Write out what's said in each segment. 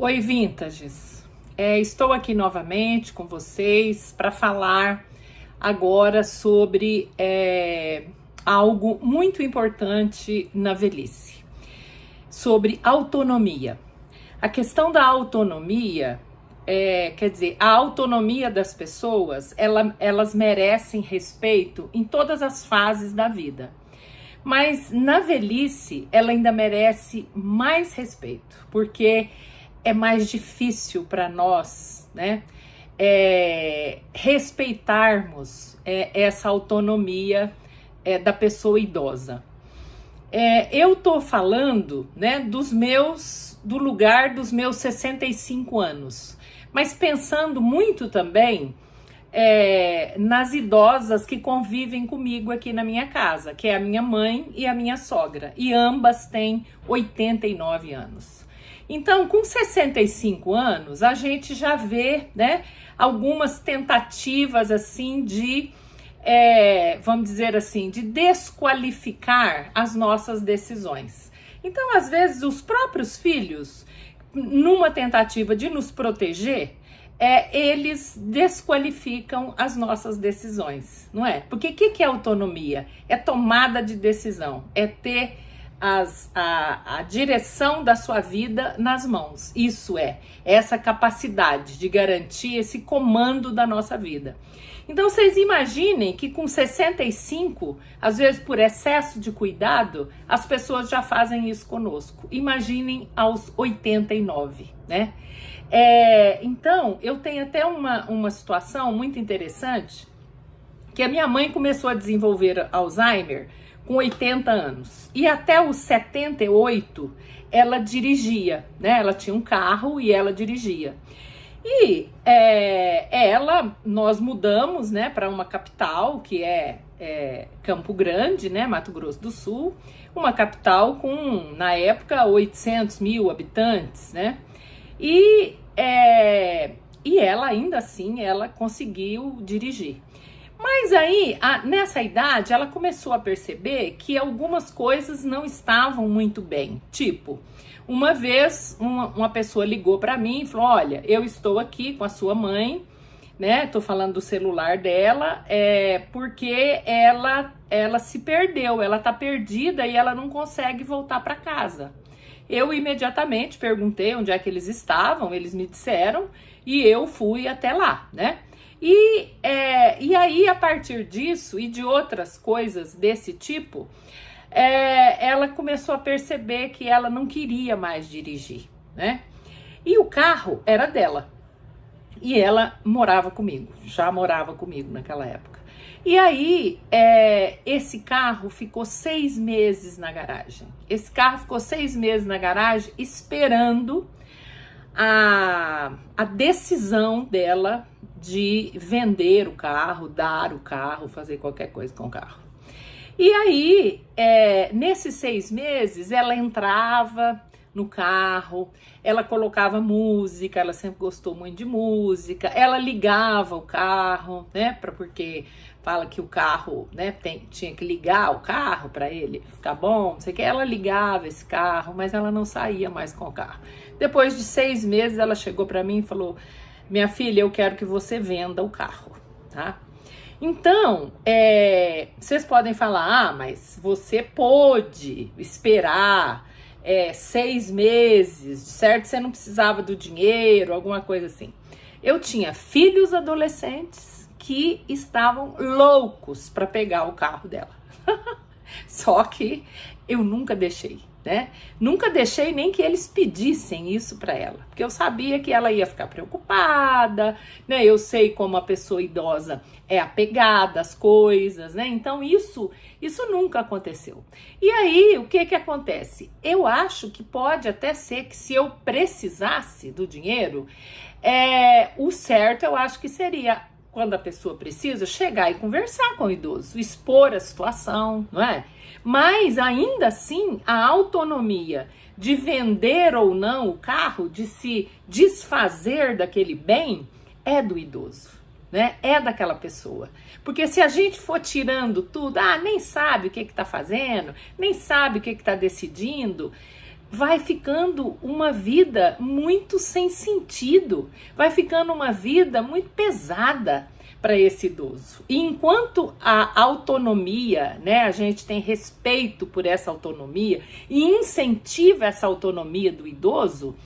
Oi, Vintages. Estou aqui novamente com vocês para falar agora sobre algo muito importante na velhice, sobre autonomia. A questão da autonomia, quer dizer, a autonomia das pessoas, elas merecem respeito em todas as fases da vida. Mas na velhice, ela ainda merece mais respeito, porque é mais difícil para nós, né, respeitarmos essa autonomia da pessoa idosa. Eu tô falando, né, do lugar dos meus 65 anos, mas pensando muito também nas idosas que convivem comigo aqui na minha casa, que é a minha mãe e a minha sogra, e ambas têm 89 anos. Então, com 65 anos, a gente já vê, né, algumas tentativas assim de, vamos dizer assim, de desqualificar as nossas decisões. Então, às vezes, os próprios filhos, numa tentativa de nos proteger, eles desqualificam as nossas decisões, não é? Porque o que é autonomia? É tomada de decisão, é ter a direção da sua vida nas mãos. Isso essa capacidade de garantir esse comando da nossa vida. Então vocês imaginem que com 65, às vezes por excesso de cuidado, as pessoas já fazem isso conosco. Imaginem aos 89, né? Então eu tenho até uma situação muito interessante, que a minha mãe começou a desenvolver Alzheimer com 80 anos. E até os 78, ela dirigia, né? Ela tinha um carro e ela dirigia. E nós mudamos, né, para uma capital, que é Campo Grande, né, Mato Grosso do Sul. Uma capital com, na época, 800 mil habitantes, né? E ela, ainda assim, ela conseguiu dirigir. Mas aí, nessa idade, ela começou a perceber que algumas coisas não estavam muito bem. Tipo, uma vez uma pessoa ligou para mim e falou: olha, eu estou aqui com a sua mãe, né? Tô falando do celular dela, porque ela se perdeu, ela tá perdida e ela não consegue voltar para casa. Eu imediatamente perguntei onde é que eles estavam, eles me disseram e eu fui até lá, né? E aí, a partir disso e de outras coisas desse tipo, ela começou a perceber que ela não queria mais dirigir, né? E o carro era dela. E ela morava comigo, já morava comigo naquela época. E aí, esse carro ficou 6 meses na garagem. Esse carro ficou 6 meses na garagem esperando a decisão dela de vender o carro, dar o carro, fazer qualquer coisa com o carro. E aí, nesses 6 meses, ela entrava no carro, ela colocava música, ela sempre gostou muito de música, ela ligava o carro, né, porque fala que o carro, né, tinha que ligar o carro para ele ficar bom, não sei o que, ela ligava esse carro, mas ela não saía mais com o carro. Depois de 6 meses, ela chegou para mim e falou: minha filha, eu quero que você venda o carro, tá? Então, vocês podem falar: mas você pôde esperar 6 meses, certo? Você não precisava do dinheiro, alguma coisa assim. Eu tinha filhos adolescentes que estavam loucos para pegar o carro dela. Só que eu nunca deixei, né? Nunca deixei nem que eles pedissem isso para ela, porque eu sabia que ela ia ficar preocupada, né? Eu sei como a pessoa idosa é apegada às coisas, né? Então isso nunca aconteceu. E aí, o que acontece? Eu acho que pode até ser que, se eu precisasse do dinheiro, o certo eu acho que seria, quando a pessoa precisa, chegar e conversar com o idoso, expor a situação, não é? Mas ainda assim, a autonomia de vender ou não o carro, de se desfazer daquele bem, é do idoso, né? É daquela pessoa. Porque se a gente for tirando tudo, nem sabe o que tá fazendo, nem sabe o que tá decidindo, vai ficando uma vida muito sem sentido, vai ficando uma vida muito pesada para esse idoso. E enquanto a autonomia, né, a gente tem respeito por essa autonomia e incentiva essa autonomia do idoso,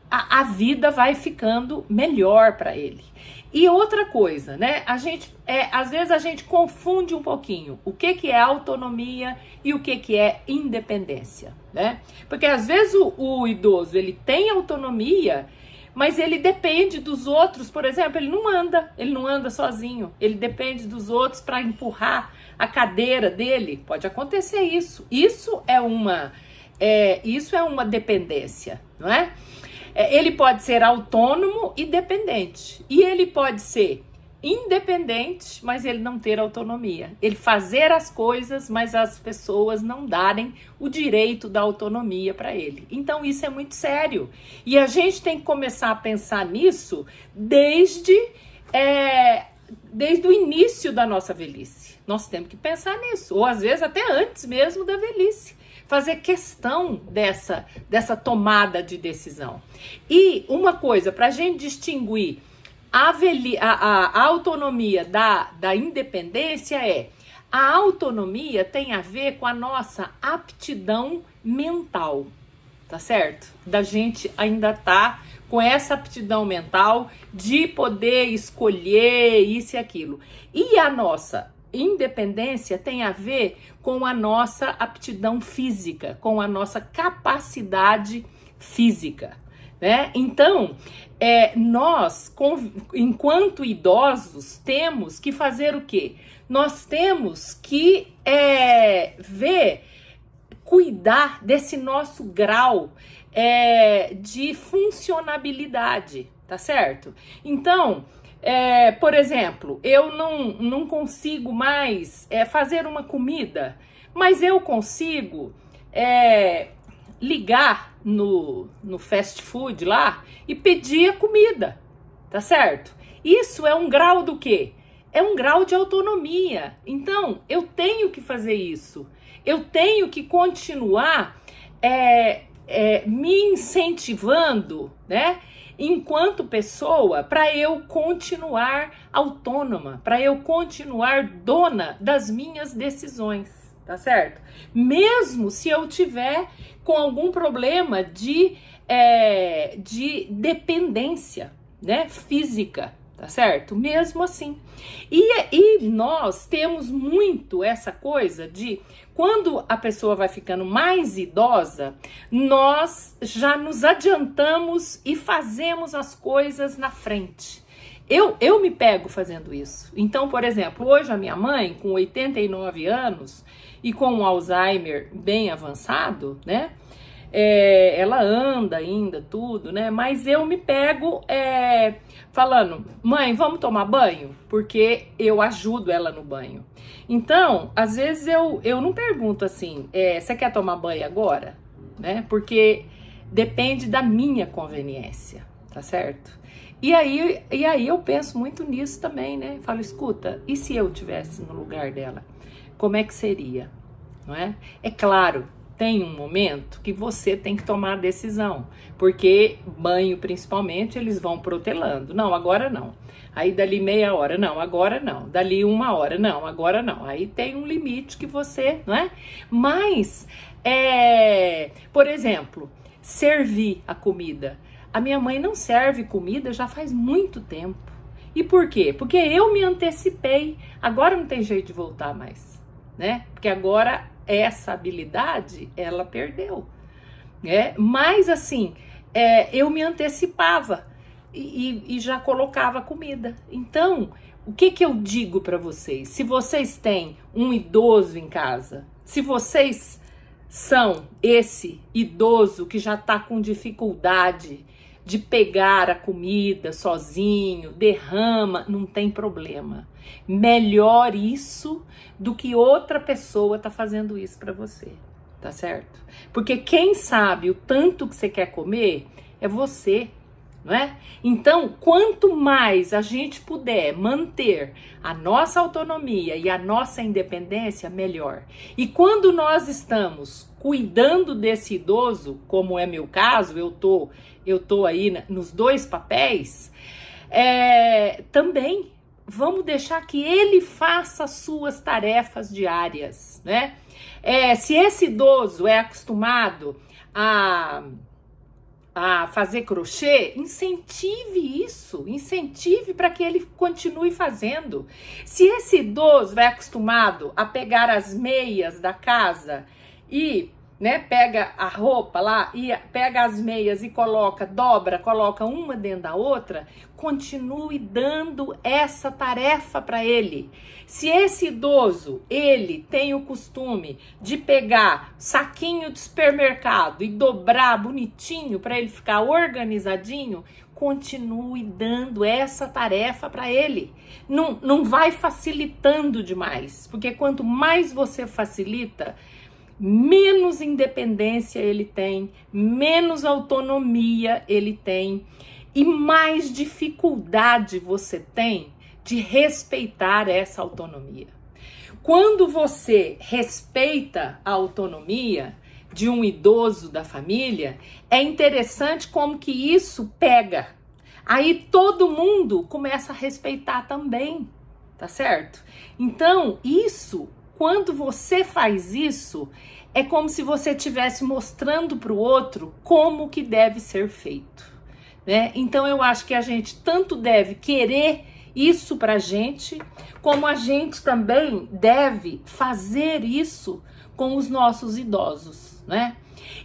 a vida vai ficando melhor para ele. E outra coisa, né? Às vezes a gente confunde um pouquinho o que é autonomia e o que é independência, né? Porque às vezes o idoso, ele tem autonomia, mas ele depende dos outros. Por exemplo, ele não anda sozinho, ele depende dos outros para empurrar a cadeira dele. Pode acontecer isso. Isso é uma dependência, não é? Ele pode ser autônomo e dependente. E ele pode ser independente, mas ele não ter autonomia. Ele fazer as coisas, mas as pessoas não darem o direito da autonomia para ele. Então isso é muito sério. E a gente tem que começar a pensar nisso desde o início da nossa velhice. Nós temos que pensar nisso. Ou às vezes até antes mesmo da velhice. Fazer questão dessa tomada de decisão. E uma coisa, para a gente distinguir a autonomia da independência a autonomia tem a ver com a nossa aptidão mental, tá certo? Da gente ainda tá com essa aptidão mental de poder escolher isso e aquilo. E a nossa independência tem a ver com a nossa aptidão física, com a nossa capacidade física, né? Então, nós, enquanto idosos, temos que fazer o quê? Nós temos que cuidar desse nosso grau de funcionabilidade, tá certo? Então, por exemplo, eu não consigo mais fazer uma comida, mas eu consigo ligar no fast food lá e pedir a comida, tá certo? Isso é um grau do quê? É um grau de autonomia. Então, eu tenho que fazer isso. Eu tenho que continuar me incentivando, né? Enquanto pessoa, para eu continuar autônoma, para eu continuar dona das minhas decisões, tá certo? Mesmo se eu tiver com algum problema de dependência, né, física, tá certo? Mesmo assim. E nós temos muito essa coisa de quando a pessoa vai ficando mais idosa, nós já nos adiantamos e fazemos as coisas na frente. Eu me pego fazendo isso. Então, por exemplo, hoje a minha mãe, com 89 anos e com um Alzheimer bem avançado, né? Ela anda ainda, tudo, né? Mas eu me pego falando, mãe, vamos tomar banho? Porque eu ajudo ela no banho. Então, às vezes eu não pergunto assim, você quer tomar banho agora? Né? Porque depende da minha conveniência, tá certo? E aí eu penso muito nisso também, né? Falo, escuta, e se eu estivesse no lugar dela? Como é que seria? Não é? É claro, tem um momento que você tem que tomar a decisão, porque banho principalmente eles vão protelando, não, agora não, aí dali meia hora, não, agora não, dali uma hora, não, agora não, aí tem um limite que você, não é? Mas, por exemplo, servir a comida, a minha mãe não serve comida já faz muito tempo, e por quê? Porque eu me antecipei, agora não tem jeito de voltar mais, né? Porque agora essa habilidade ela perdeu, né? Mas assim, eu me antecipava e já colocava comida. Então, o que eu digo para vocês? Se vocês têm um idoso em casa, se vocês são esse idoso que já está com dificuldade de pegar a comida sozinho, derrama, não tem problema. Melhor isso do que outra pessoa tá fazendo isso para você, tá certo? Porque quem sabe o tanto que você quer comer é você, não é? Então, quanto mais a gente puder manter a nossa autonomia e a nossa independência, melhor. E quando nós estamos cuidando desse idoso, como é meu caso, eu tô aí nos dois papéis, também vamos deixar que ele faça as suas tarefas diárias, né? Se esse idoso é acostumado a fazer crochê, incentive para que ele continue fazendo. Se esse idoso é acostumado a pegar as meias da casa e, né, pega a roupa lá e pega as meias e coloca uma dentro da outra, continue dando essa tarefa para ele. Se esse idoso, ele tem o costume de pegar saquinho de supermercado e dobrar bonitinho para ele ficar organizadinho, continue dando essa tarefa para ele. Não vai facilitando demais, porque quanto mais você facilita, menos independência ele tem, menos autonomia ele tem e mais dificuldade você tem de respeitar essa autonomia. Quando você respeita a autonomia de um idoso da família, é interessante como que isso pega. Aí todo mundo começa a respeitar também, tá certo? Então, quando você faz isso, é como se você estivesse mostrando para o outro como que deve ser feito, né? Então eu acho que a gente tanto deve querer isso pra gente, como a gente também deve fazer isso com os nossos idosos, né?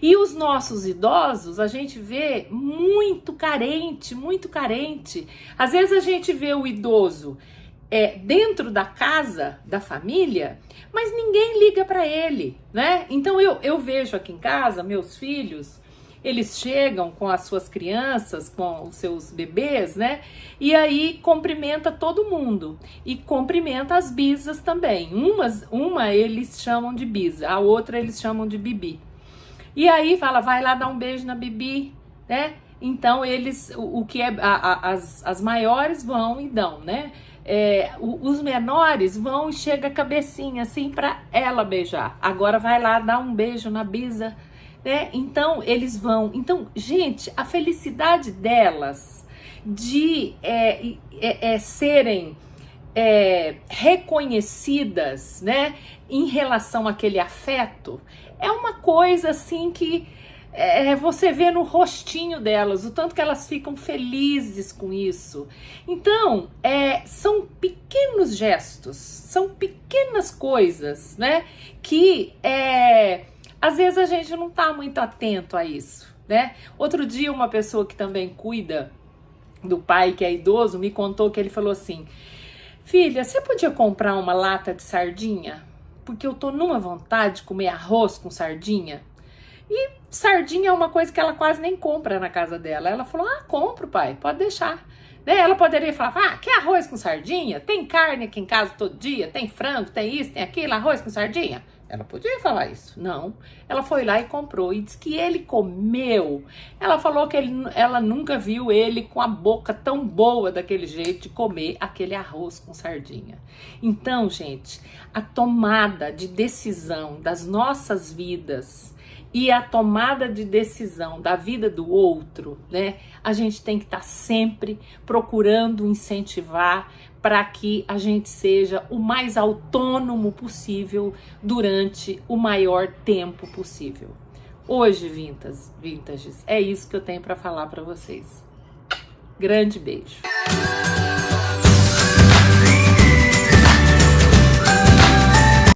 E os nossos idosos, a gente vê muito carente, muito carente. Às vezes a gente vê o idoso dentro da casa, da família, mas ninguém liga para ele, né? Então eu vejo aqui em casa, meus filhos, eles chegam com as suas crianças, com os seus bebês, né? E aí cumprimenta todo mundo. E cumprimenta as bisas também. Uma eles chamam de bisa, a outra eles chamam de bibi. E aí fala, vai lá dar um beijo na bibi, né? Então eles, as maiores vão e dão, né? Os menores vão e chega a cabecinha assim para ela beijar. Agora vai lá dar um beijo na bisa, né? Então eles vão. Então, gente, a felicidade delas de serem reconhecidas, né, em relação àquele afeto, é uma coisa assim que você vê no rostinho delas, o tanto que elas ficam felizes com isso. Então, são pequenos gestos, são pequenas coisas, né, que às vezes a gente não tá muito atento a isso, né? Outro dia uma pessoa que também cuida do pai, que é idoso, me contou que ele falou assim, filha, você podia comprar uma lata de sardinha? Porque eu tô numa vontade de comer arroz com sardinha. E sardinha é uma coisa que ela quase nem compra na casa dela. Ela falou, compro, pai, pode deixar. Né? Ela poderia falar, quer arroz com sardinha? Tem carne aqui em casa todo dia, tem frango, tem isso, tem aquilo, arroz com sardinha? Ela podia falar isso. Não. Ela foi lá e comprou. E disse que ele comeu. Ela falou que ela nunca viu ele com a boca tão boa daquele jeito de comer aquele arroz com sardinha. Então, gente, a tomada de decisão das nossas vidas e a tomada de decisão da vida do outro, né? A gente tem que estar sempre procurando incentivar para que a gente seja o mais autônomo possível durante o maior tempo possível. Hoje, Vintages, é isso que eu tenho para falar para vocês. Grande beijo.